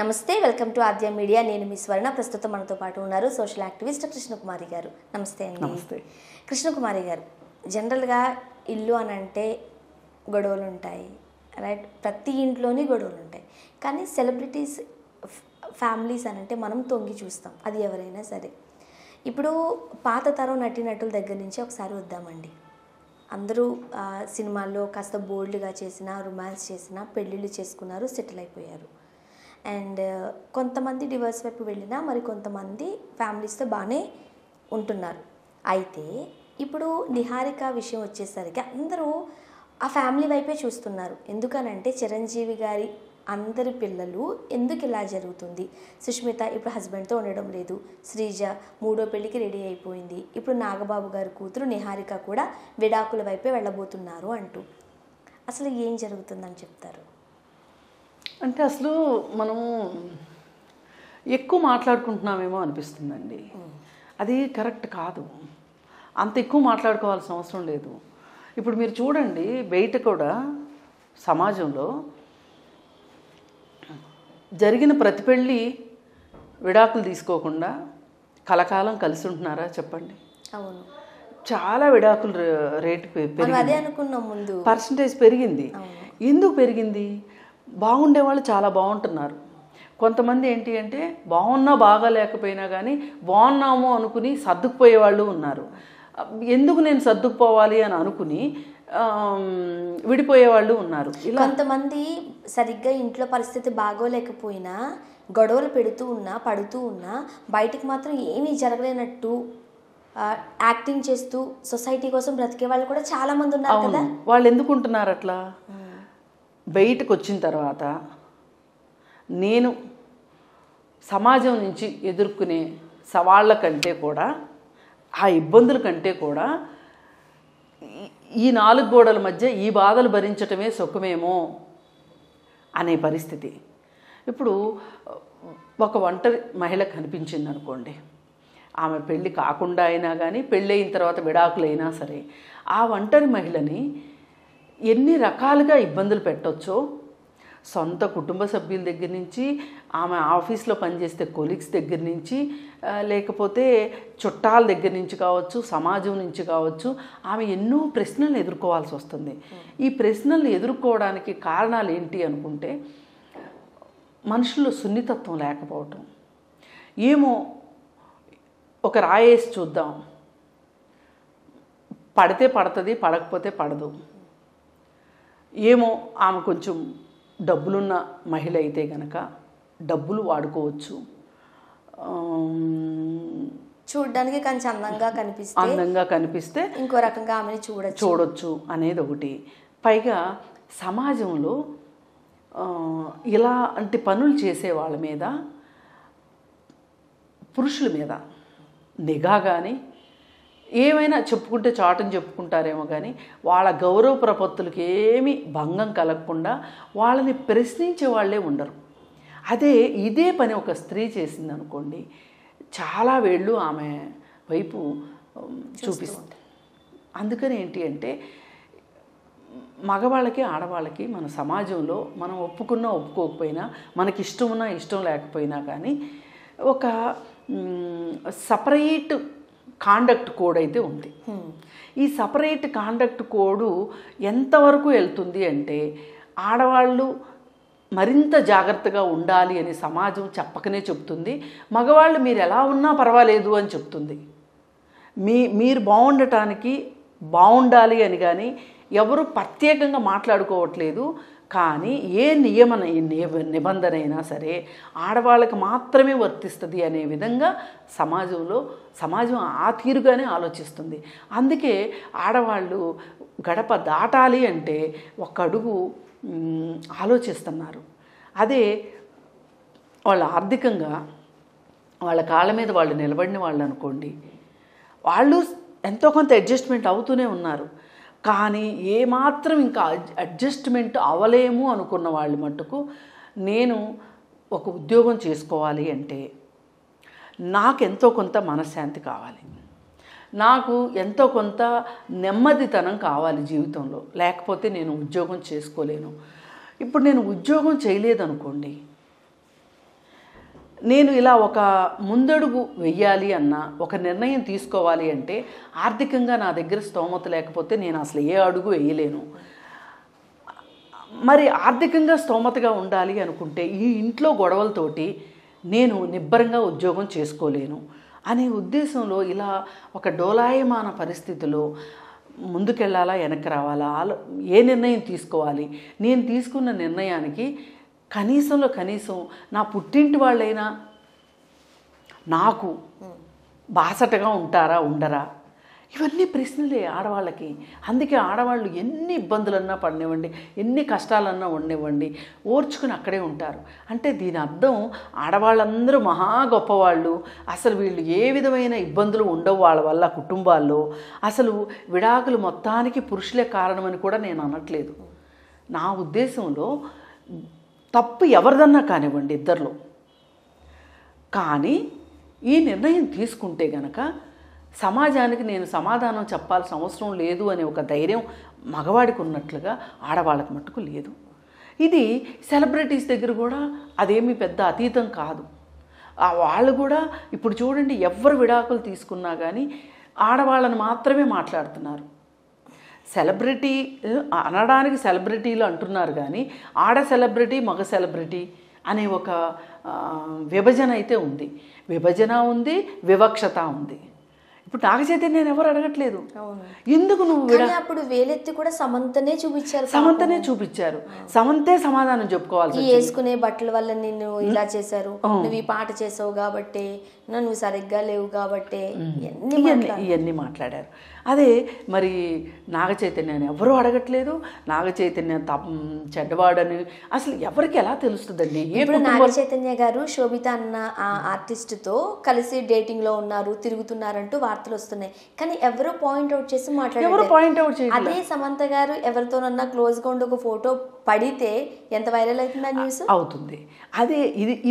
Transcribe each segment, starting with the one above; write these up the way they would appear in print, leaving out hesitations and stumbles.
నమస్తే, welcome to Aadya media. నేను మీ స్వర్ణ. ప్రస్తుతం మనతో పాటు ఉన్నారు సోషల్ యాక్టివిస్ట్ కృష్ణకుమారి గారు. నమస్తే అండి. నమస్తే. కృష్ణకుమారి గారు, జనరల్గా ఇల్లు అని అంటే గొడవలు ఉంటాయి, రైట్? ప్రతి ఇంట్లోని గొడవలు ఉంటాయి. కానీ సెలబ్రిటీస్ ఫ్యామిలీస్ అని అంటే మనం తొంగి చూస్తాం, అది ఎవరైనా సరే. ఇప్పుడు పాత తరం నటీనటుల దగ్గర నుంచి ఒకసారి వద్దామండి. అందరూ సినిమాల్లో కాస్త బోల్డ్గా చేసిన, రొమాన్స్ చేసిన, పెళ్ళిళ్ళు చేసుకున్నారు, సెటిల్ అయిపోయారు. అండ్ కొంతమంది డివోర్స్ వైపు వెళ్ళినా మరి కొంతమంది ఫ్యామిలీస్తో బాగానే ఉంటున్నారు. అయితే ఇప్పుడు నిహారిక విషయం వచ్చేసరికి అందరూ ఆ ఫ్యామిలీ వైపే చూస్తున్నారు. ఎందుకనంటే చిరంజీవి గారి అందరి పిల్లలు ఎందుకు ఇలా జరుగుతుంది? సుష్మిత ఇప్పుడు హస్బెండ్తో ఉండడం లేదు, శ్రీజ మూడో పెళ్ళికి రెడీ అయిపోయింది, ఇప్పుడు నాగబాబు గారి కూతురు నిహారిక కూడా విడాకుల వైపే వెళ్ళబోతున్నారు అంటూ అసలు ఏం జరుగుతుందని చెప్తారు? అంటే అసలు మనము ఎక్కువ మాట్లాడుకుంటున్నామేమో అనిపిస్తుందండి. అది కరెక్ట్ కాదు. అంత ఎక్కువ మాట్లాడుకోవాల్సిన అవసరం లేదు. ఇప్పుడు మీరు చూడండి, బయట కూడా సమాజంలో జరిగిన ప్రతి పెళ్ళి విడాకులు తీసుకోకుండా కలకాలం కలిసి ఉంటున్నారా చెప్పండి? అవును, చాలా విడాకులు రేటు పెరిగింది, పర్సంటేజ్ పెరిగింది. ఎందుకు పెరిగింది? బాగుండే వాళ్ళు చాలా బాగుంటున్నారు. కొంతమంది ఏంటి అంటే బాగున్నా బాగా లేకపోయినా కానీ బాగున్నాము అనుకుని సర్దుకుపోయే వాళ్ళు ఉన్నారు. ఎందుకు నేను సర్దుకుపోవాలి అని అనుకుని విడిపోయే వాళ్ళు ఉన్నారు. కొంతమంది సరిగ్గా ఇంట్లో పరిస్థితి బాగోలేకపోయినా గొడవలు పెడుతూ ఉన్నా, పడుతూ ఉన్నా బయటికి మాత్రం ఏమీ జరగలేనట్టు యాక్టింగ్ చేస్తూ సొసైటీ కోసం బ్రతికే వాళ్ళు కూడా చాలా మంది ఉన్నారు కదా. వాళ్ళు ఎందుకు ఉంటున్నారు అట్లా? బయటకు వచ్చిన తర్వాత నేను సమాజం నుంచి ఎదుర్కొనే సవాళ్ళ కంటే కూడా, ఆ ఇబ్బందుల కంటే కూడా ఈ నాలుగు గోడల మధ్య ఈ బాధలు భరించటమే సుఖమేమో అనే పరిస్థితి. ఇప్పుడు ఒక ఒంటరి మహిళ కనిపించింది అనుకోండి, ఆమె పెళ్ళి కాకుండా అయినా కానీ పెళ్ళి అయిన తర్వాత విడాకులైనా సరే, ఆ ఒంటరి మహిళని ఎన్ని రకాలుగా ఇబ్బందులు పెట్టొచ్చో, సొంత కుటుంబ సభ్యుల దగ్గర నుంచి, ఆమె ఆఫీస్లో పనిచేసే కొలీగ్స్ దగ్గర నుంచి, లేకపోతే చుట్టాల దగ్గర నుంచి కావచ్చు, సమాజం నుంచి కావచ్చు, ఆమె ఎన్నో ప్రశ్నలు ఎదుర్కోవాల్సి వస్తుంది. ఈ ప్రశ్నలు ఎదుర్కోవడానికి కారణాలు ఏంటి అనుకుంటే, మనుషుల్లో సున్నితత్వం లేకపోవటం. ఏమో ఒక రాయేసి చూద్దాం, పడితే పడుతుంది, పడకపోతే పడదు. ఏమో ఆమె కొంచెం డబ్బులున్న మహిళ అయితే కనుక డబ్బులు వాడుకోవచ్చు, చూడడానికి కొంచెం అందంగా కనిపిస్తే ఇంకో రకంగా ఆమెను చూడొచ్చు అనేది ఒకటి. పైగా సమాజంలో ఇలాంటి పనులు చేసే వాళ్ళ మీద, పురుషుల మీద నిఘా కానీ ఏమైనా చెప్పుకుంటే చాటుని చెప్పుకుంటారేమో కానీ వాళ్ళ గౌరవ ప్రపత్తులకి ఏమీ భంగం కలగకుండా వాళ్ళని ప్రశ్నించే వాళ్ళే ఉండరు. ఇదే పని ఒక స్త్రీ చేసింది అనుకోండి, చాలా వేళ్ళు ఆమె వైపు చూపిస్తుంది. అందుకని ఏంటి అంటే మగవాళ్ళకి ఆడవాళ్ళకి మన సమాజంలో మనం ఒప్పుకున్నా ఒప్పుకోకపోయినా, మనకి ఇష్టం ఉన్నా ఇష్టం లేకపోయినా కానీ ఒక సపరేట్ కాండక్ట్ కోడ్ అయితే ఉంది. ఈ సపరేట్ కాండక్ట్ కోడు ఎంతవరకు వెళ్తుంది అంటే, ఆడవాళ్ళు మరింత జాగ్రత్తగా ఉండాలి అని సమాజం చెప్పకనే చెప్తుంది, మగవాళ్ళు మీరు ఎలా ఉన్నా పర్వాలేదు అని చెప్తుంది. మీరు బాగుండటానికి బాగుండాలి అని కానీ ఎవరు ప్రత్యేకంగా మాట్లాడుకోవట్లేదు. కానీ ఏ నిబంధన అయినా సరే ఆడవాళ్ళకి మాత్రమే వర్తిస్తుంది అనే విధంగా సమాజం ఆ తీరుగానే ఆలోచిస్తుంది. అందుకే ఆడవాళ్ళు గడప దాటాలి అంటే ఒక అడుగు ఆలోచిస్తున్నారు. అదే వాళ్ళు ఆర్థికంగా వాళ్ళ కాళ్ళ మీద వాళ్ళు నిలబడిన వాళ్ళు అనుకోండి, వాళ్ళు ఎంతో కొంత అడ్జస్ట్మెంట్ అవుతూనే ఉన్నారు. కానీ ఏమాత్రం ఇంకా అడ్జస్ట్మెంట్ అవ్వలేము అనుకున్న వాళ్ళు మట్టుకు, నేను ఒక ఉద్యోగం చేసుకోవాలి అంటే నాకు ఎంతో కొంత మనశ్శాంతి కావాలి, నాకు ఎంతో కొంత నెమ్మదితనం కావాలి జీవితంలో, లేకపోతే నేను ఉద్యోగం చేసుకోలేను. ఇప్పుడు నేను ఉద్యోగం చేయలేదనుకోండి, నేను ఇలా ఒక ముందడుగు వెయ్యాలి అన్నా, ఒక నిర్ణయం తీసుకోవాలి అంటే ఆర్థికంగా నా దగ్గర స్తోమత లేకపోతే నేను అసలు ఏ అడుగు వేయలేను. మరి ఆర్థికంగా స్తోమతగా ఉండాలి అనుకుంటే ఈ ఇంట్లో గొడవలతోటి నేను నిబ్బరంగా ఉద్యోగం చేసుకోలేను అనే ఉద్దేశంలో ఇలా ఒక డోలాయమాన పరిస్థితిలో ముందుకెళ్ళాలా వెనక్కి రావాలా, ఏ నిర్ణయం తీసుకోవాలి, నేను తీసుకున్న నిర్ణయానికి కనీసంలో కనీసం నా పుట్టింటి వాళ్ళైనా నాకు బాసటగా ఉంటారా ఉండరా, ఇవన్నీ ప్రశ్నలే ఆడవాళ్ళకి. అందుకే ఆడవాళ్ళు ఎన్ని ఇబ్బందులన్నా పడినివ్వండి, ఎన్ని కష్టాలన్నా ఉండనివ్వండి, ఓర్చుకుని అక్కడే ఉంటారు. అంటే దీని అర్థం ఆడవాళ్ళందరూ మహా గొప్పవాళ్ళు, అసలు వీళ్ళు ఏ విధమైన ఇబ్బందులు ఉండవు వాళ్ళ వల్ల కుటుంబాల్లో, అసలు విడాకులు మొత్తానికి పురుషులే కారణమని కూడా నేను అనట్లేదు. నా ఉద్దేశంలో తప్పు ఎవరిదన్నా కానివ్వండి ఇద్దరిలో, కానీ ఈ నిర్ణయం తీసుకుంటే గనక సమాజానికి నేను సమాధానం చెప్పాల్సిన అవసరం లేదు అనే ఒక ధైర్యం మగవాడికి ఉన్నట్లుగా ఆడవాళ్ళకి మట్టుకు లేదు. ఇది సెలబ్రిటీస్ దగ్గర కూడా అదేమీ పెద్ద అతీతం కాదు. వాళ్ళు కూడా ఇప్పుడు చూడండి, ఎవరు విడాకులు తీసుకున్నా కానీ ఆడవాళ్ళని మాత్రమే మాట్లాడుతున్నారు. సెలబ్రిటీ అనడానికి సెలబ్రిటీలు అంటున్నారు కానీ ఆడ సెలబ్రిటీ మగ సెలబ్రిటీ అనే ఒక విభజన అయితే ఉంది. విభజన ఉంది, వివక్షత ఉంది. ఇప్పుడు నాగ చైతన్యాన్ని ఎవరు అడగట్లేదు, ఎందుకు నువ్వు అప్పుడు వేలెత్తి కూడా సమంతనే చూపించారు. సమంతే సమాధానం చెప్పుకోవాలి. వేసుకునే బట్టల వల్ల నిన్ను ఇలా చేశారు, నువ్వు ఈ పాట చేసావు కాబట్టి, నువ్వు సరిగ్గా లేవు కాబట్టి, ఇవన్నీ మాట్లాడారు. అదే మరి నాగ చైతన్యాన్ని ఎవరూ అడగట్లేదు. నాగ చైతన్య చెడ్డవాడని అసలు ఎవరికి ఎలా తెలుస్తుందండి? ఇప్పుడు నాగ చైతన్య గారు శోభిత అన్న ఆ ఆర్టిస్ట్తో కలిసి డేటింగ్లో ఉన్నారు, తిరుగుతున్నారంటూ వార్తలు వస్తున్నాయి. కానీ ఎవరు పాయింట్ అవుట్ చేసి మాట్లాడారు. అదే సమంత గారు ఎవరితోనన్నా క్లోజ్గా ఉండి ఒక ఫోటో పడితే ఎంత వైరల్ అవుతుంది ఆ న్యూస్ అవుతుంది. అదే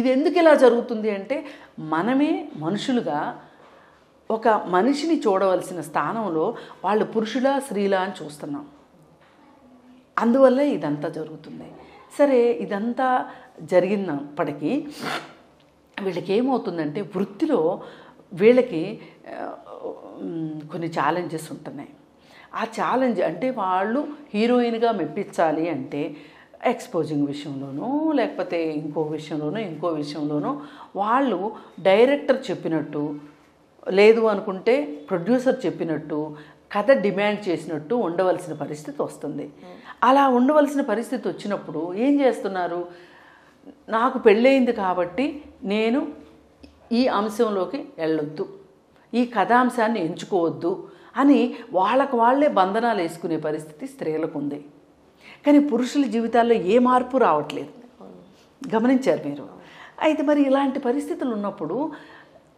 ఇది ఎందుకు ఇలా జరుగుతుంది అంటే, మనమే మనుషులుగా ఒక మనిషిని చూడవలసిన స్థానంలో వాళ్ళు పురుషులా స్త్రీలా అని చూస్తున్నాం. అందువల్ల ఇదంతా జరుగుతుంది. సరే, ఇదంతా జరిగినప్పటికీ వీళ్ళకి ఏమవుతుందంటే, వృత్తిలో వీళ్ళకి కొన్ని ఛాలెంజెస్ ఉంటున్నాయి. ఆ ఛాలెంజ్ అంటే వాళ్ళు హీరోయిన్గా మెప్పించాలి అంటే ఎక్స్పోజింగ్ విషయంలోనూ, లేకపోతే ఇంకో విషయంలోనూ వాళ్ళు డైరెక్టర్ చెప్పినట్టు, లేదు అనుకుంటే ప్రొడ్యూసర్ చెప్పినట్టు, కథ డిమాండ్ చేసినట్టు ఉండవలసిన పరిస్థితి వస్తుంది. అలా ఉండవలసిన పరిస్థితి వచ్చినప్పుడు ఏం చేస్తున్నారు? నాకు పెళ్ళయింది కాబట్టి నేను ఈ అంశంలోకి వెళ్ళొద్దు, ఈ కథాంశాన్ని ఎంచుకోవద్దు అని వాళ్ళే బంధనాలు వేసుకునే పరిస్థితి స్త్రీలకు ఉంది. కానీ పురుషుల జీవితాల్లో ఏ మార్పు రావట్లేదు. గమనించారు మీరు? అయితే మరి ఇలాంటి పరిస్థితులు ఉన్నప్పుడు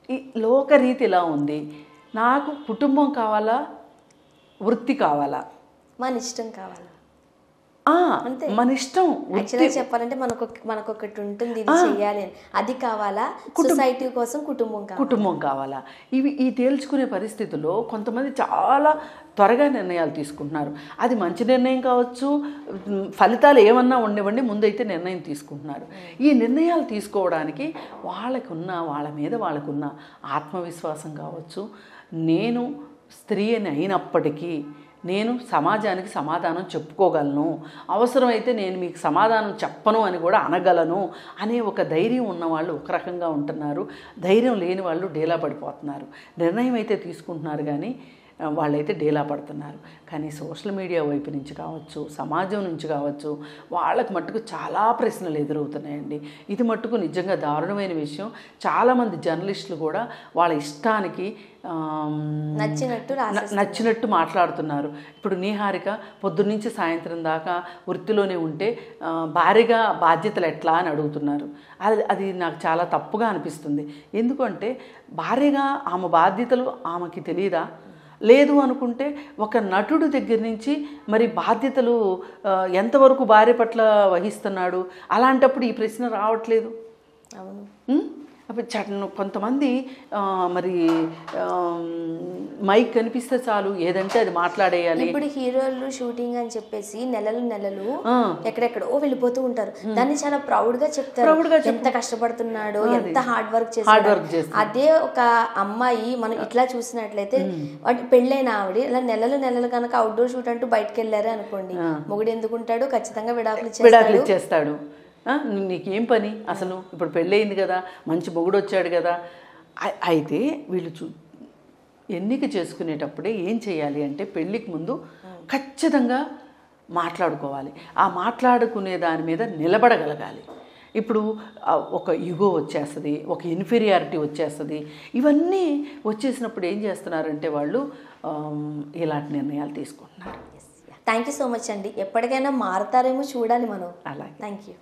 ఈ లోకరీతి ఇలా ఉంది. నాకు కుటుంబం కావాలా, వృత్తి కావాలా, మన ఇష్టం కావాలా, అంతే మన ఇష్టం. యాక్చువల్గా చెప్పాలంటే మనకొకటి ఉంటుంది, ఇది చెయ్యాలి అని. అది కావాలా, సొసైటీ కోసం కుటుంబం కావాలా, ఈ తేల్చుకునే పరిస్థితుల్లో కొంతమంది చాలా త్వరగా నిర్ణయాలు తీసుకుంటున్నారు. అది మంచి నిర్ణయం కావచ్చు, ఫలితాలు ఏమన్నా ఉండేవండి, ముందైతే నిర్ణయం తీసుకుంటున్నారు. ఈ నిర్ణయాలు తీసుకోవడానికి వాళ్ళ మీద వాళ్ళకున్న ఆత్మవిశ్వాసం కావచ్చు, నేను స్త్రీ అని అయినప్పటికీ నేను సమాజానికి సమాధానం చెప్పుకోగలను, అవసరమైతే నేను మీకు సమాధానం చెప్పను అని కూడా అనగలను అనే ఒక ధైర్యం ఉన్నవాళ్ళు ఒక రకంగా ఉంటున్నారు. ధైర్యం లేని వాళ్ళు డేలా పడిపోతున్నారు. నిర్ణయం అయితే తీసుకుంటున్నారు కానీ వాళ్ళైతే డేలా పడుతున్నారు. కానీ సోషల్ మీడియా వైపు నుంచి కావచ్చు, సమాజం నుంచి కావచ్చు, వాళ్ళకి మట్టుకు చాలా ప్రశ్నలు ఎదురవుతున్నాయండి. ఇది మట్టుకు నిజంగా దారుణమైన విషయం. చాలామంది జర్నలిస్టులు కూడా వాళ్ళ ఇష్టానికి నచ్చినట్టు మాట్లాడుతున్నారు. ఇప్పుడు నీహారిక పొద్దున్నుంచి సాయంత్రం దాకా వృత్తిలోనే ఉంటే భారీగా బాధ్యతలు ఎట్లా అని అడుగుతున్నారు. అది నాకు చాలా తప్పుగా అనిపిస్తుంది. ఎందుకంటే భారీగా ఆమె బాధ్యతలు ఆమెకి తెలియదా? లేదు అనుకుంటే ఒక నటుడు దగ్గర నుంచి మరి బాధ్యతలు ఎంతవరకు భార్య పట్ల వహిస్తున్నాడు? అలాంటప్పుడు ఈ ప్రశ్న రావట్లేదు. అప్పుడు కొంతమంది మరి మైక్ కనిపిస్తే చాలు ఏదంటే అది మాట్లాడేయాలి. ఇప్పుడు హీరోలు షూటింగ్ అని చెప్పేసి నెలలు ఎక్కడెక్కడో వెళ్ళిపోతూ ఉంటారు. దాన్ని చాలా ప్రౌడ్ గా చెప్తారు, ఎంత కష్టపడుతున్నాడు, ఎంత హార్డ్ వర్క్ చేస్తాడు. అదే ఒక అమ్మాయి మనం ఇట్లా చూసినట్లయితే పెళ్ళైన ఆవిడ ఇలా నెలలు కనుక అవుట్డోర్ షూట్ అంటూ బయటకు వెళ్ళారు అనుకోండి, మొగుడు ఎందుకుంటాడు, ఖచ్చితంగా విడాకులు ఇచ్చేస్తాడు. నీకేం పని అసలు, ఇప్పుడు పెళ్ళయింది కదా, మంచి మొగుడు వచ్చాడు కదా. అయితే వీళ్ళు ఎన్నిక చేసుకునేటప్పుడే ఏం చేయాలి అంటే పెళ్ళికి ముందు ఖచ్చితంగా మాట్లాడుకోవాలి. ఆ మాట్లాడుకునే దాని మీద నిలబడగలగాలి. ఇప్పుడు ఒక ఈగో వచ్చేస్తుంది, ఒక ఇన్ఫీరియారిటీ వచ్చేస్తుంది. ఇవన్నీ వచ్చేసినప్పుడు ఏం చేస్తున్నారంటే వాళ్ళు ఇలాంటి నిర్ణయాలు తీసుకుంటున్నారు. థ్యాంక్ యూ సో మచ్ అండి. ఎప్పటికైనా మారుతారేమో చూడాలి మనం. అలాగే, థ్యాంక్ యూ.